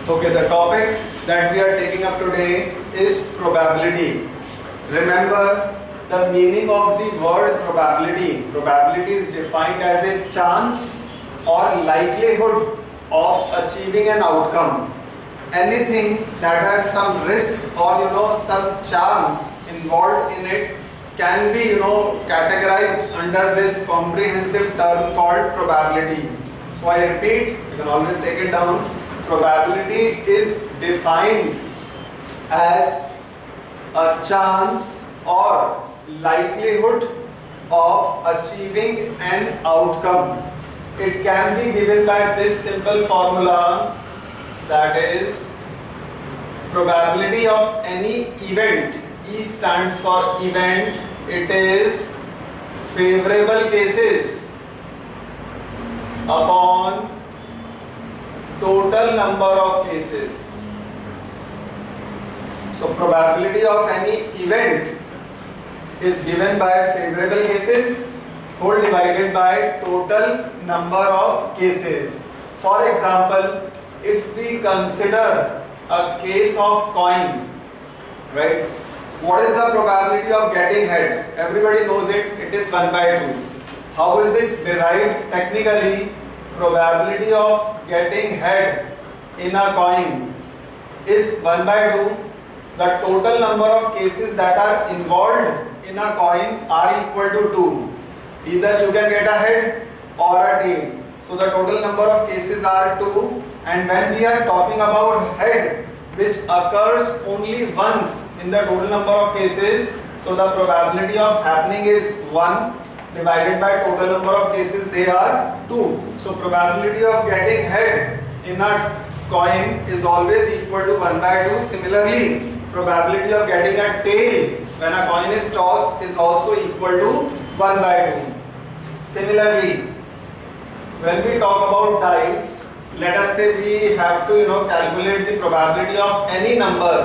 Okay, the topic that we are taking up today is probability. Remember the meaning of the word probability. Probability is defined as a chance or likelihood of achieving an outcome. Anything that has some risk or some chance involved in it can be categorized under this comprehensive term called probability. So I repeat, you can always take it down. Probability is defined as a chance or likelihood of achieving an outcome. It can be given by this simple formula, that is probability of any event. E stands for event. It is favorable cases upon total number of cases. So probability of any event is given by favorable cases whole divided by total number of cases. For example, if we consider a case of coin, right? What is the probability of getting head? Everybody knows it. It is 1/2. How is it derived technically? Probability of getting head in a coin is 1/2. The total number of cases that are involved in a coin are equal to 2. Either you can get a head or a tail. So the total number of cases are 2. And when we are talking about head, which occurs only once in the total number of cases, so the probability of happening is 1 divided by total number of cases, they are 2. So probability of getting head in a coin is always equal to 1/2. Similarly, probability of getting a tail when a coin is tossed is also equal to 1/2. Similarly, when we talk about dice, let us say we have to calculate the probability of any number.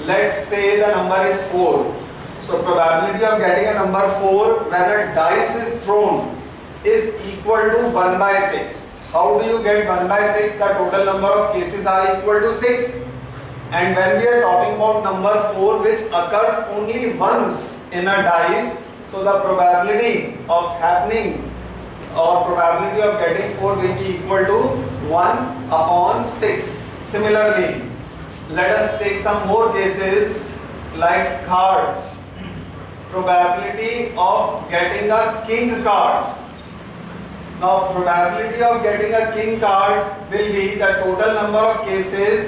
Let's say the number is 4. So probability of getting a number 4 when a dice is thrown is equal to 1/6. How do you get 1/6? The total number of cases are equal to 6. And when we are talking about number 4 which occurs only once in a dice, so the probability of happening or probability of getting 4 will be equal to 1/6. Similarly, let us take some more cases like cards. Probability of getting a king card. Now probability of getting a king card will be the total number of cases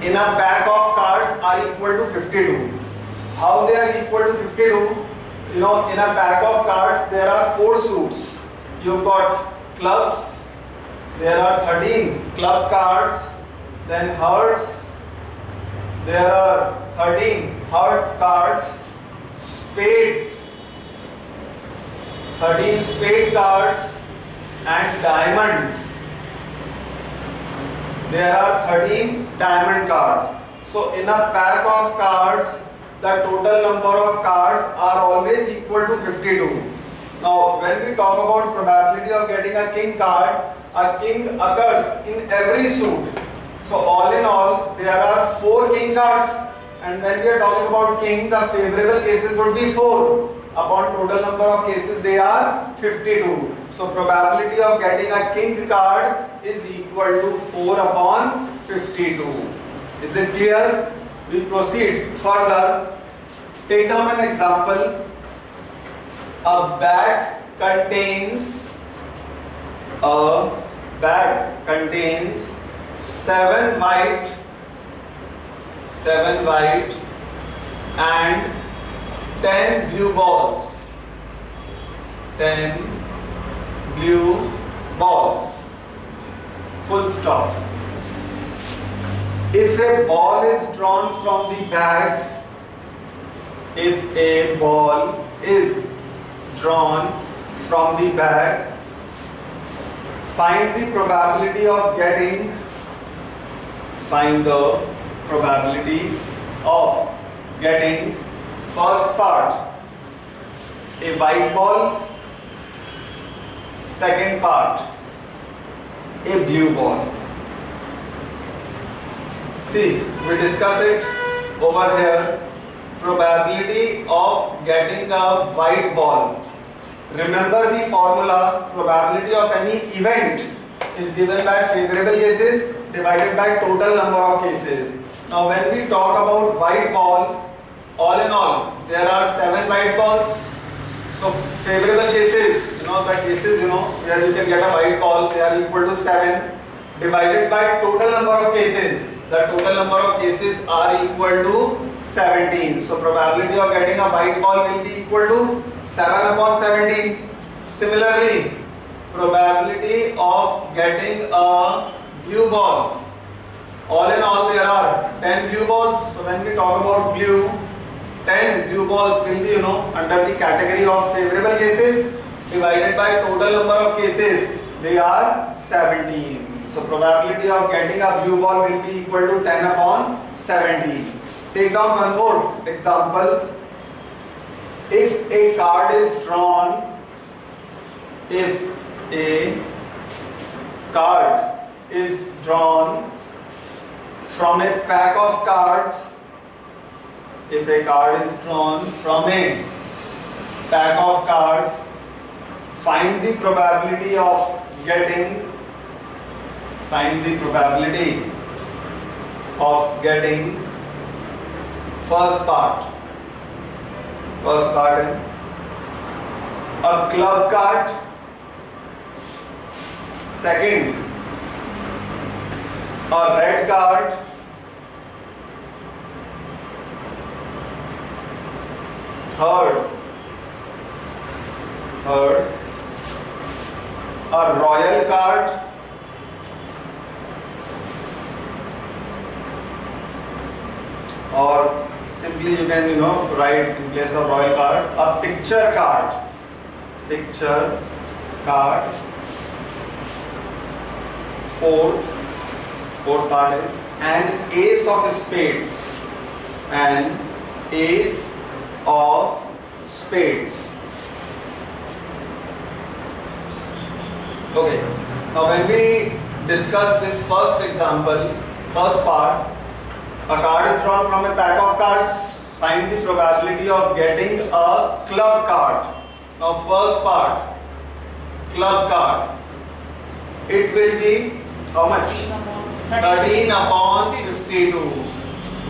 in a pack of cards are equal to 52. How they are equal to 52? In a pack of cards there are 4 suits. You've got clubs, there are 13 club cards, then hearts, there are 13 heart cards, spades, 13 spade cards, and diamonds. There are 13 diamond cards. So in a pack of cards, the total number of cards are always equal to 52. Now when we talk about probability of getting a king card, a king occurs in every suit. So all in all, there are 4 king cards. And when we are talking about king, the favorable cases would be 4. Upon total number of cases, they are 52. So probability of getting a king card is equal to 4/52. Is it clear? We proceed further. Take down an example. A bag contains 7 white and 10 blue balls. 10 blue balls. Full stop. If a ball is drawn from the bag, if a ball is drawn from the bag, find the probability of getting, first part, a white ball, second part, a blue ball. See, we discuss it over here. Probability of getting a white ball. Remember the formula. Probability of any event is given by favorable cases divided by total number of cases. Now when we talk about white ball, all in all there are 7 white balls. So favorable cases, the cases where you can get a white ball, they are equal to 7 divided by total number of cases. The total number of cases are equal to 17. So probability of getting a white ball will be equal to 7 upon 17. Similarly, probability of getting a blue ball. All in all there are 10 blue balls. So when we talk about blue, 10 blue balls will be under the category of favorable cases divided by total number of cases. They are 17. So probability of getting a blue ball will be equal to 10 upon 17. Take down one more example. If a card is drawn, from a pack of cards, if a card is drawn from a pack of cards, find the probability of getting first part in a club card, second a red card, third a royal card, or simply you can write in place of royal card a picture card, fourth part is an ace of spades, Okay, now when we discuss this first example, first part, a card is drawn from a pack of cards, find the probability of getting a club card. Now first part, club card, it will be how much? 13 upon 52.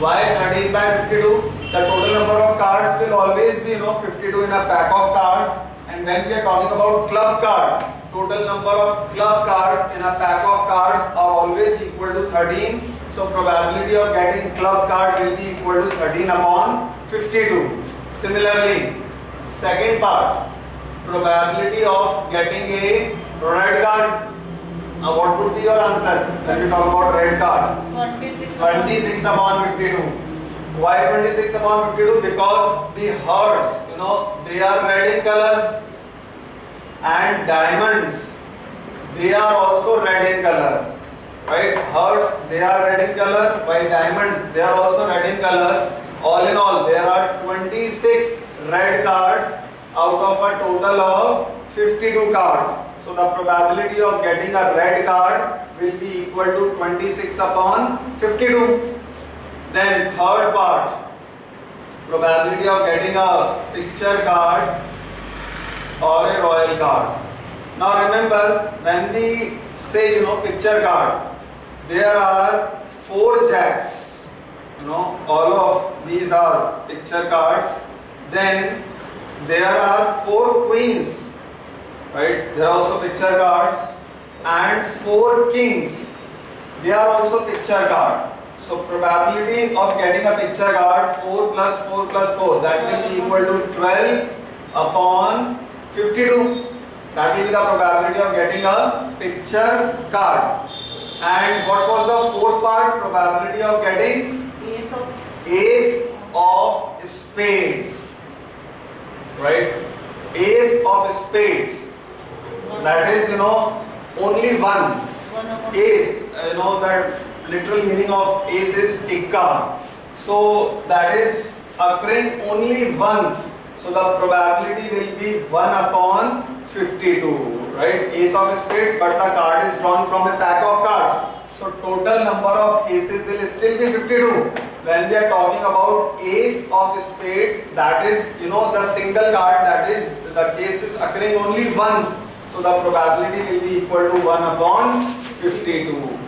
Why 13 by 52? The total number of cards will always be 52 in a pack of cards, and when we are talking about club card, total number of club cards in a pack of cards are always equal to 13. So probability of getting club card will be equal to 13 upon 52. Similarly, second part, probability of getting a red card. Now what would be your answer when we talk about red card? 26 upon 52. Why 26 upon 52? Because the hearts, they are red in color, and diamonds, they are also red in color. Right? Hearts, they are red in color, while diamonds, they are also red in color. All in all, there are 26 red cards out of a total of 52 cards. So the probability of getting a red card will be equal to 26 upon 52. Then third part, probability of getting a picture card or a royal card. Now remember, when we say picture card, there are 4 jacks, all of these are picture cards. Then there are 4 queens, right? They are also picture cards, and 4 kings, they are also picture card. So probability of getting a picture card, 4 plus 4 plus 4, that will be equal to 12 upon 52. That will be the probability of getting a picture card. And what was the fourth part? Probability of getting ace of spades. Right? Ace of spades. That is, only one. Ace, that literal meaning of ace is ikka. So that is occurring only once. So the probability will be 1 upon 52, right? Ace of spades, but the card is drawn from a pack of cards. So total number of cases will still be 52. When we are talking about ace of spades, that is, the single card, that is, the case is occurring only once. So the probability will be equal to 1 upon 52.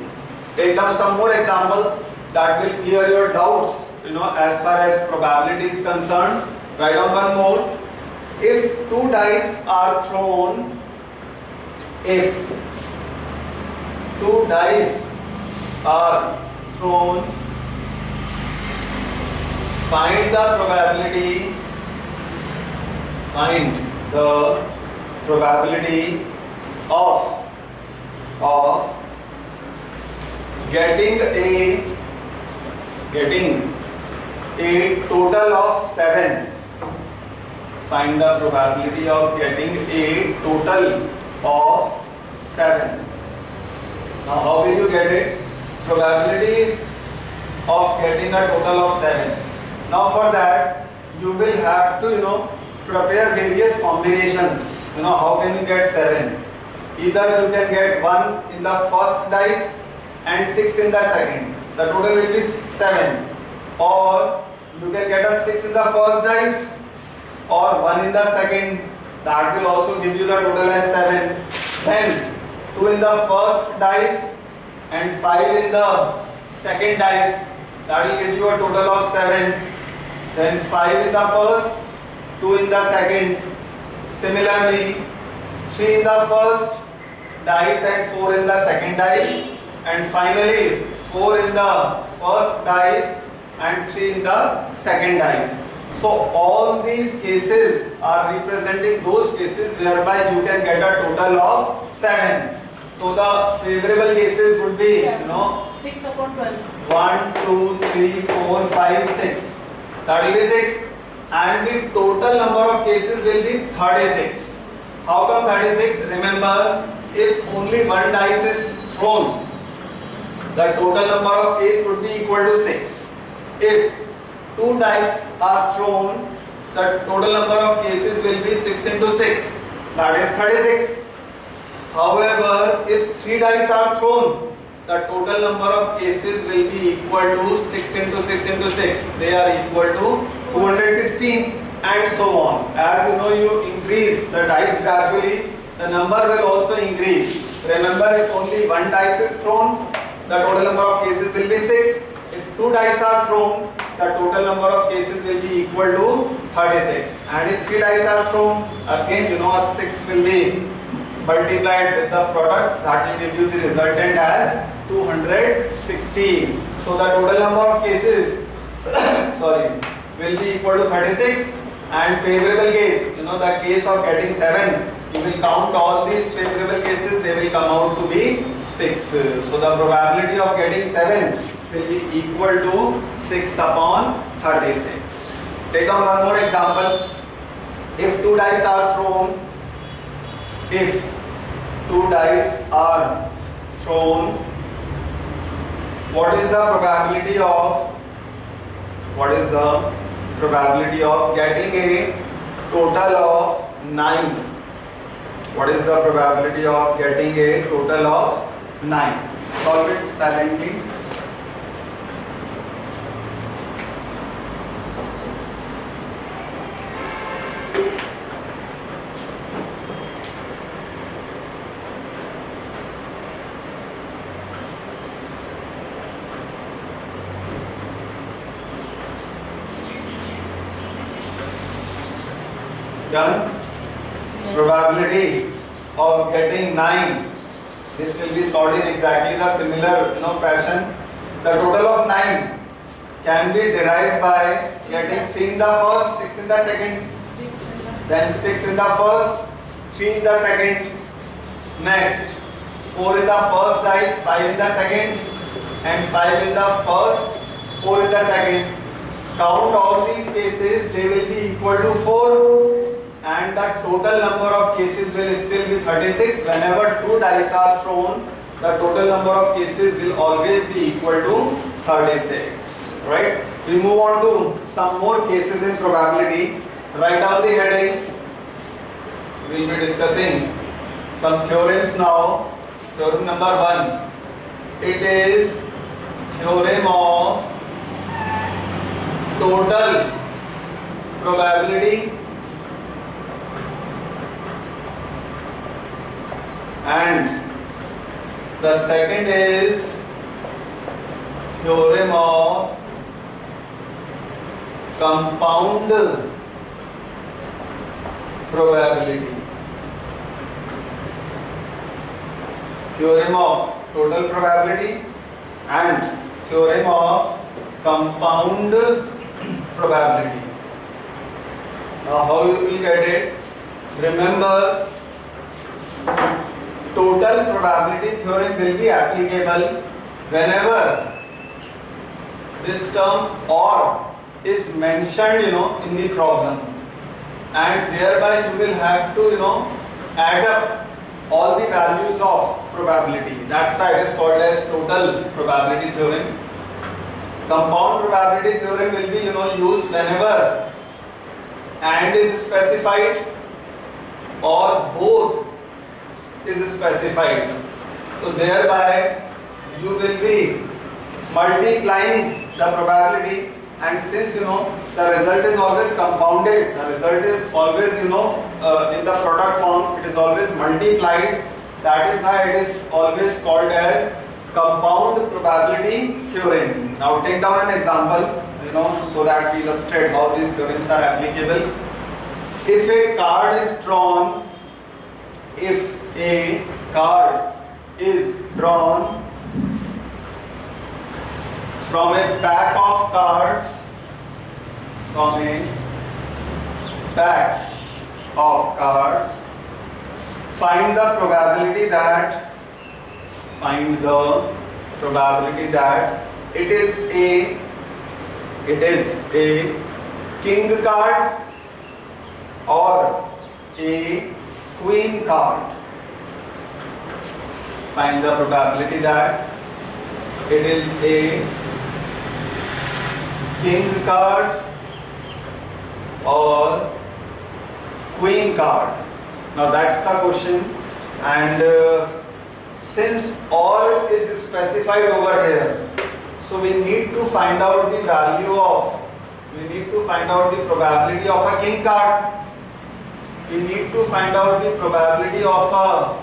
Take down some more examples that will clear your doubts, as far as probability is concerned. Write down one more. If two dice are thrown, find the probability of getting a total of 7. Find the probability of getting a total of 7. Now how will you get it? Probability of getting a total of 7. Now for that you will have to prepare various combinations. How can you get 7? Either you can get 1 in the first dice and 6 in the second. The total will be 7. Or you can get a 6 in the first dice or 1 in the second. That will also give you the total as 7. Then 2 in the first dice and 5 in the second dice. That will give you a total of 7. Then 5 in the first, 2 in the second. Similarly, 3 in the first dice and 4 in the second dice. And finally 4 in the first dice and 3 in the second dice. So all these cases are representing those cases whereby you can get a total of 7. So the favorable cases would be 6 upon 12. 1, 2, 3, 4, 5, 6. That will be 6. And the total number of cases will be 36. How come 36? Remember, if only one dice is thrown, the total number of cases would be equal to 6. If 2 dice are thrown, the total number of cases will be 6 into 6. That is 36. However, if 3 dice are thrown, the total number of cases will be equal to 6 into 6 into 6. They are equal to 216 and so on. As you increase the dice gradually, the number will also increase. Remember, if only 1 dice is thrown, the total number of cases will be 6. If 2 dice are thrown, the total number of cases will be equal to 36. And if 3 dice are thrown, again, a 6 will be multiplied with the product. That will give you the resultant as 216. So the total number of cases will be equal to 36. And favorable case, the case of getting 7, you will count all these favorable cases, they will come out to be 6. So the probability of getting 7 will be equal to 6 upon 36. Take on one more example. If 2 dice are thrown, what is the probability of getting a total of 9? What is the probability of getting a total of 9? Solve it silently. Done? Probability of getting 9. This will be solved in exactly the similar fashion. The total of 9 can be derived by getting 3 in the first, 6 in the second, then 6 in the first, 3 in the second, next 4 in the first dice, 5 in the second, and 5 in the first, 4 in the second. Count all these cases, they will be equal to 4. And the total number of cases will still be 36. Whenever 2 dice are thrown, the total number of cases will always be equal to 36. Right? We move on to some more cases in probability. Write down the heading. We will be discussing some theorems now. Theorem number 1. It is theorem of total probability and the second is theorem of compound probability. Theorem of total probability and theorem of compound probability. Now how you will get it? Remember, total probability theorem will be applicable whenever this term or is mentioned in the problem, and thereby you will have to add up all the values of probability. That's why it is called as total probability theorem. Compound probability theorem will be used whenever and is specified or both is specified. So thereby you will be multiplying the probability, and since the result is always compounded, the result is always in the product form, it is always multiplied. That is why it is always called as compound probability theorem. Now take down an example so that we illustrate how these theorems are applicable. If a card is drawn from a pack of cards, find the probability that it is a king card or a queen card. Find the probability that it is a king card or queen card. Now that's the question, and since or is specified over here, so we need to find out the probability of a king card. We need to find out the probability of a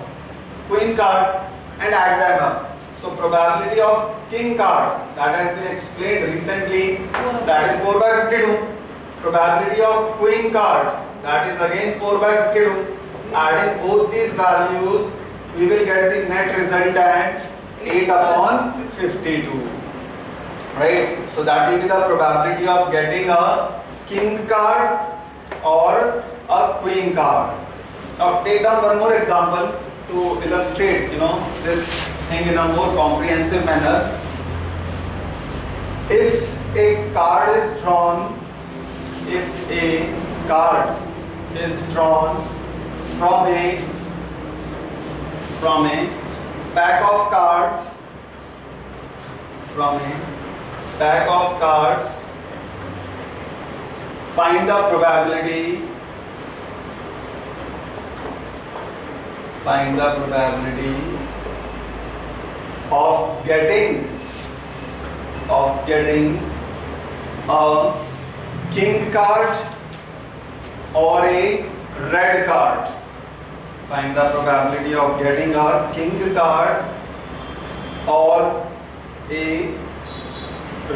queen card and add them up. So probability of king card, that has been explained recently, that is 4 by 52. Probability of queen card, that is again 4 by 52. Adding both these values, we will get the net result as 8 upon 52. Right? So that will be the probability of getting a king card or a queen card. Now take down one more example to illustrate this thing in a more comprehensive manner. If a card is drawn from a pack of cards, find the probability of getting a king card or a red card. Find the probability of getting a king card or a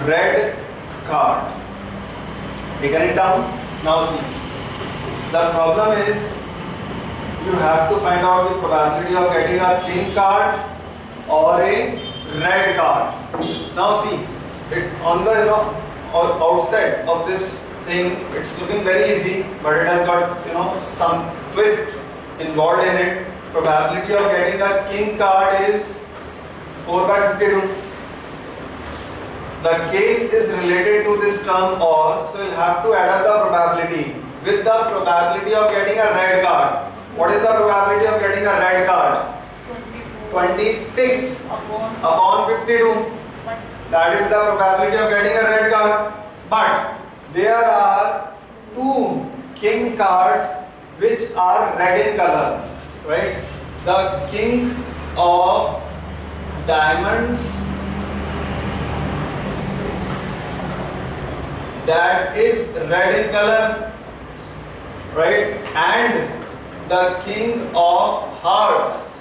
red card. Taken it down. Now see, the problem is you have to find out the probability of getting a king card or a red card. Now see, it on the outset of this thing, it's looking very easy, but it has got some twist involved in it. Probability of getting a king card is 4 by 52. The case is related to this term or, so you'll have to add up the probability with the probability of getting a red card. What is the probability of getting a red card? 26 upon 52. That is the probability of getting a red card. But there are two king cards which are red in color, right? The king of diamonds that is red in color, right? And the king of hearts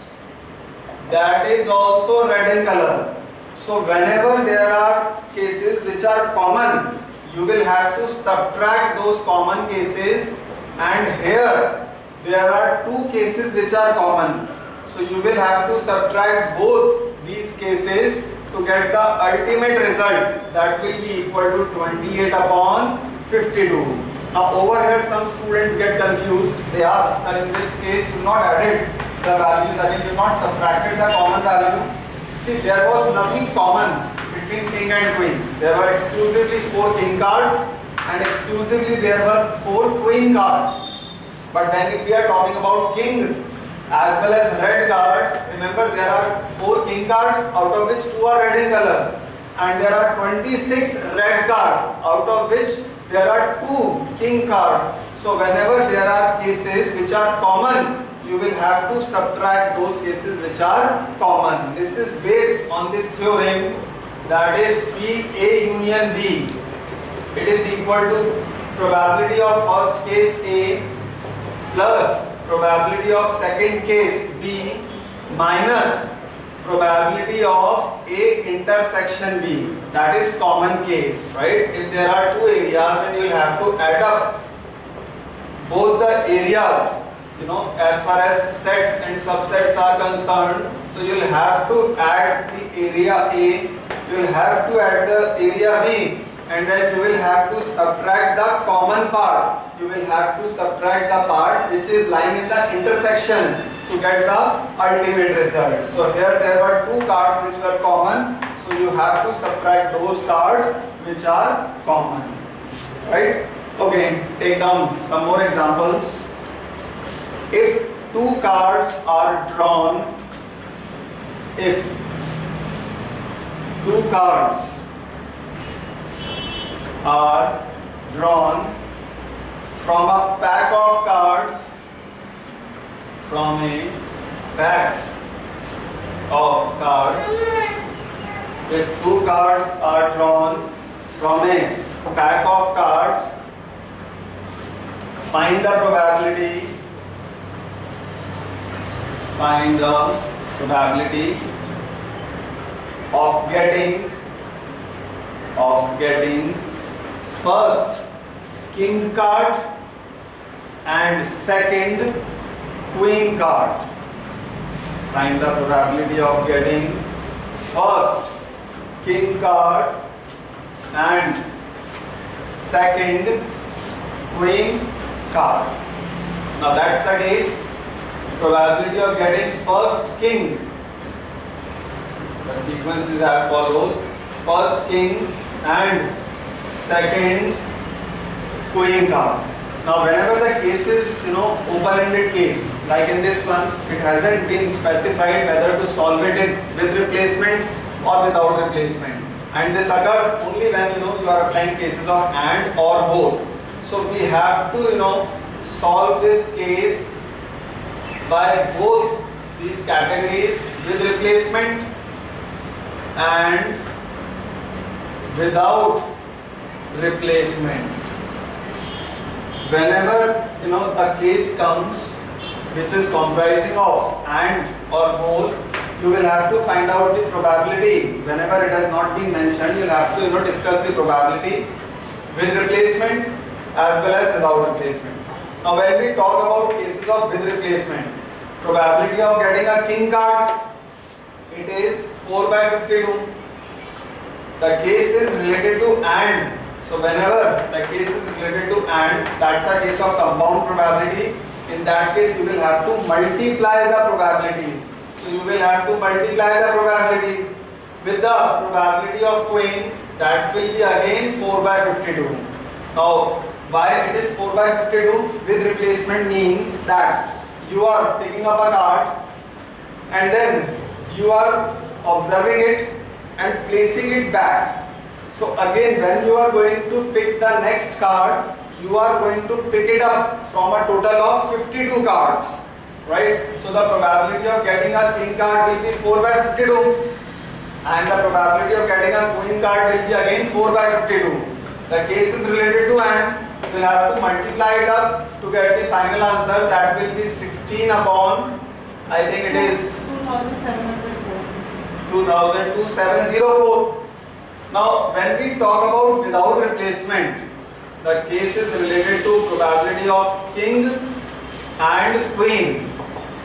that is also red in color. So whenever there are cases which are common, you will have to subtract those common cases, and here there are two cases which are common. So you will have to subtract both these cases to get the ultimate result, that will be equal to 28 upon 52. Now over here some students get confused. They ask, sir, in this case you not added the values, I mean you not subtracted the common value. See, there was nothing common between king and queen. There were exclusively 4 king cards and exclusively there were 4 queen cards. But when we are talking about king as well as red card, remember there are 4 king cards out of which 2 are red in color, and there are 26 red cards out of which there are 2 king cards. So whenever there are cases which are common, you will have to subtract those cases which are common. This is based on this theorem, that is P A union B. It is equal to probability of first case A plus probability of second case B minus probability of A intersection B, that is common case, right? If there are 2 areas, then you will have to add up both the areas, you know, as far as sets and subsets are concerned. So you will have to add the area A, you will have to add the area B, and then you will have to subtract the common part. You will have to subtract the part which is lying in the intersection to get the ultimate result. So here there were 2 cards which were common, so you have to subtract those cards which are common, right? Okay, take down some more examples. If 2 cards are drawn, if 2 cards are drawn from a pack of cards, from a pack of cards, if 2 cards are drawn from a pack of cards, find the probability, find the probability of getting first king card and second queen card. Find the probability of getting first king card and second queen card. Now that's the case. Probability of getting first king, the sequence is as follows: first king and second queen card. Now whenever the case is, open-ended case, like in this one, it hasn't been specified whether to solve it with replacement or without replacement, and this occurs only when you are applying cases of and or both. So we have to solve this case by both these categories, with replacement and without replacement. Whenever a case comes which is comprising of and or both, you will have to find out the probability. Whenever it has not been mentioned, you will have to discuss the probability with replacement as well as without replacement. Now when we talk about cases of with replacement, probability of getting a king card, it is 4 by 52. The case is related to and. So whenever the case is related to and, that's a case of compound probability. In that case, you will have to multiply the probabilities. So you will have to multiply the probabilities with the probability of queen, that will be again 4 by 52. Now why it is 4 by 52 with replacement means that you are picking up a card and then you are observing it and placing it back. So again, when you are going to pick the next card, you are going to pick it up from a total of 52 cards, right? So the probability of getting a king card will be 4 by 52. and the probability of getting a queen card will be again 4 by 52. The case is related to and we'll have to multiply it up to get the final answer. That will be 16 upon, I think it is 2704. Now when we talk about without replacement, the case is related to probability of king and queen.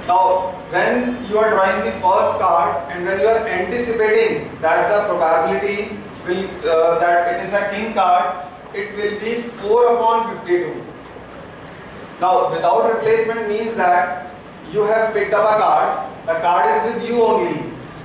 Now when you are drawing the first card and when you are anticipating that the probability will that it is a king card, it will be 4 upon 52. Now without replacement means that you have picked up a card, the card is with you only,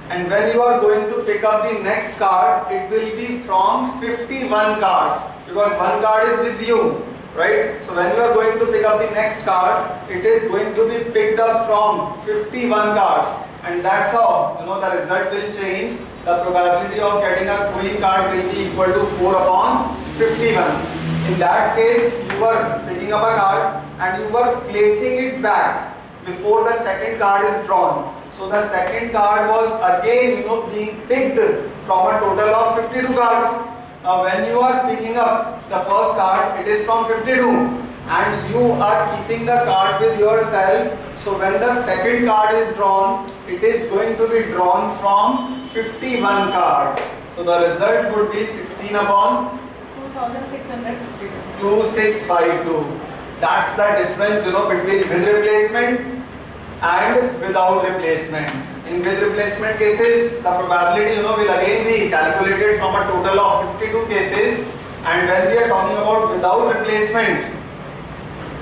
and when you are going to pick up the next card, it will be from 51 cards because one card is with you, right? So when you are going to pick up the next card, it is going to be picked up from 51 cards, and that's how the result will change. The probability of getting a queen card will be equal to 4 upon 51. In that case, you were picking up a card and you were placing it back before the second card is drawn. So the second card was again being picked from a total of 52 cards. Now when you are picking up the first card, it is from 52 and you are keeping the card with yourself. So when the second card is drawn, it is going to be drawn from 51 cards. So the result would be 16 upon 2652. That's the difference between with replacement and without replacement. In with replacement cases, the probability will again be calculated from a total of 52 cases, and when we are talking about without replacement,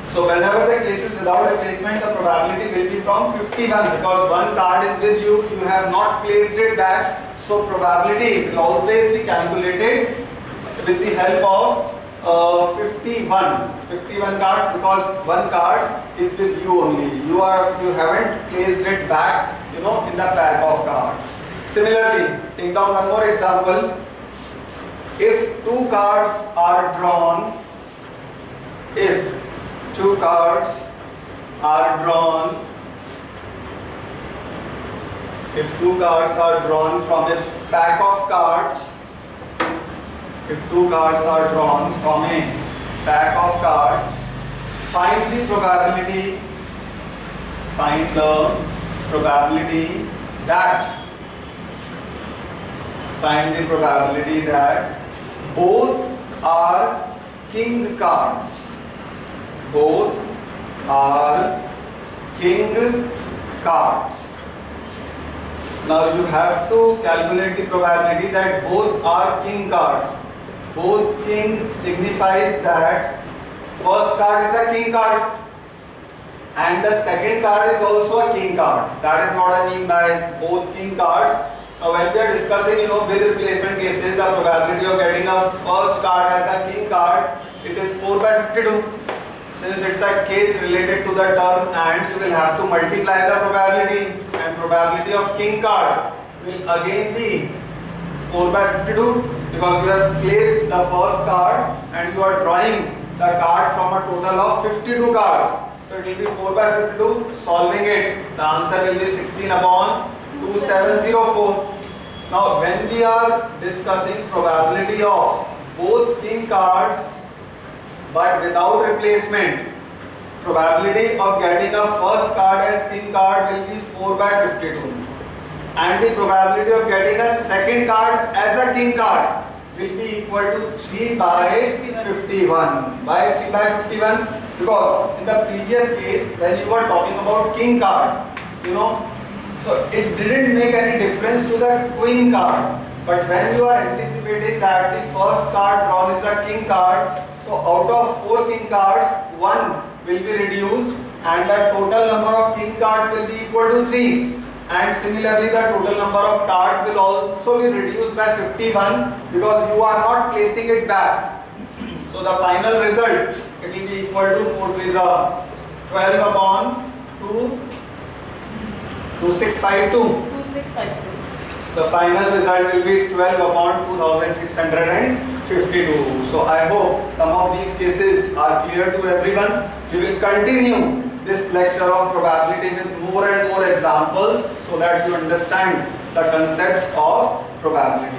so whenever the case is without replacement, the probability will be from 51 because one card is with you, you have not placed it back, so probability will always be calculated with the help of 51 cards because one card is with you only. You haven't placed it back in the pack of cards. Similarly, take down one more example. If two cards are drawn, from a pack of cards, find the probability that both are king cards. Now you have to calculate the probability that both are king cards. Both king signifies that first card is a king card and the second card is also a king card. That is what I mean by both king cards. Now when we are discussing with replacement cases, the probability of getting a first card as a king card, it is 4 by 52. Since it's a case related to the term and, you will have to multiply the probability, and probability of king card will again be 4 by 52 because you have placed the first card and you are drawing the card from a total of 52 cards. So it will be 4 by 52. Solving it, the answer will be 16 upon 2704. Now when we are discussing probability of both king cards but without replacement, probability of getting a first card as king card will be 4 by 52. And the probability of getting a second card as a king card will be equal to 3 by 51. Why 3 by 51? Because in the previous case, when you were talking about king card, so it didn't make any difference to the queen card. But when you are anticipating that the first card drawn is a king card, so out of 4 king cards, 1 will be reduced and the total number of king cards will be equal to 3. And similarly, the total number of cards will also be reduced by 51 because you are not placing it back. So the final result, it will be equal to 4 3s are 12 upon 2652. The final result will be 12 upon 2652. So I hope some of these cases are clear to everyone. We will continue this lecture of probability with more and more examples so that you understand the concepts of probability.